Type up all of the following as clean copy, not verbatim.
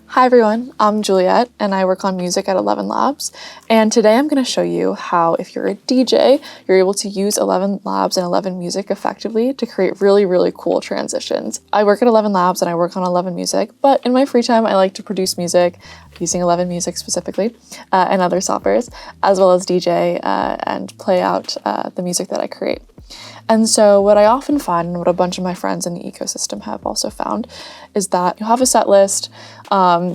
Hi everyone, I'm Juliet and I work on music at ElevenLabs, and today I'm going to show you how, if you're a DJ, you're able to use ElevenLabs and Eleven Music effectively to create really cool transitions. I work at ElevenLabs and I work on Eleven Music, but in my free time I like to produce music using Eleven Music specifically and other softwares, as well as DJ and play out the music that I create. And so what I often find, and what a bunch of my friends in the ecosystem have also found, is that you have a set list,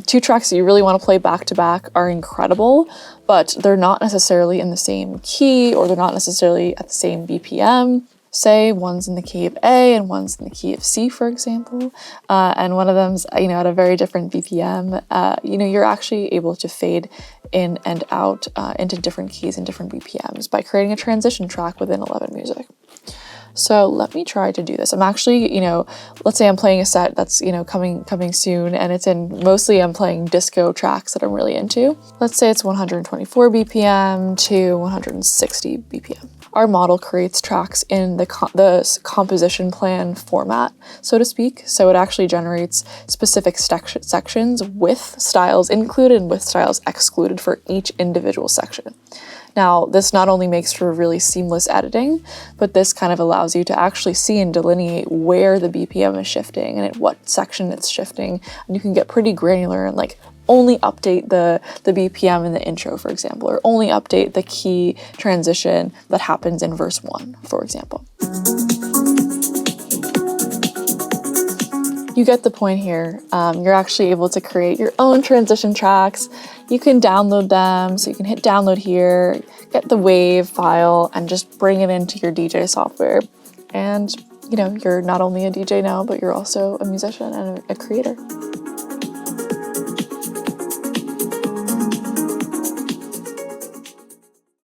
two tracks that you really want to play back to back are incredible, but they're not necessarily in the same key, or they're not necessarily at the same BPM. Say one's in the key of A and one's in the key of C, for example, and one of them's at a very different BPM. You're actually able to fade in and out into different keys and different BPMs by creating a transition track within Eleven Music. So let me try to do this. I'm actually, let's say I'm playing a set that's, coming soon, and it's mostly I'm playing disco tracks that I'm really into. Let's say it's 124 BPM to 160 BPM. Our model creates tracks in the composition plan format, so to speak. So it actually generates specific sections with styles included and with styles excluded for each individual section. Now, this not only makes for really seamless editing, but this kind of allows you to actually see and delineate where the BPM is shifting and at what section it's shifting. And you can get pretty granular and only update the BPM in the intro, for example, or only update the key transition that happens in verse 1, for example. You get the point here. You're actually able to create your own transition tracks. You can download them, so you can hit download here, get the WAV file, and just bring it into your DJ software. And you're not only a DJ now, but you're also a musician and a creator.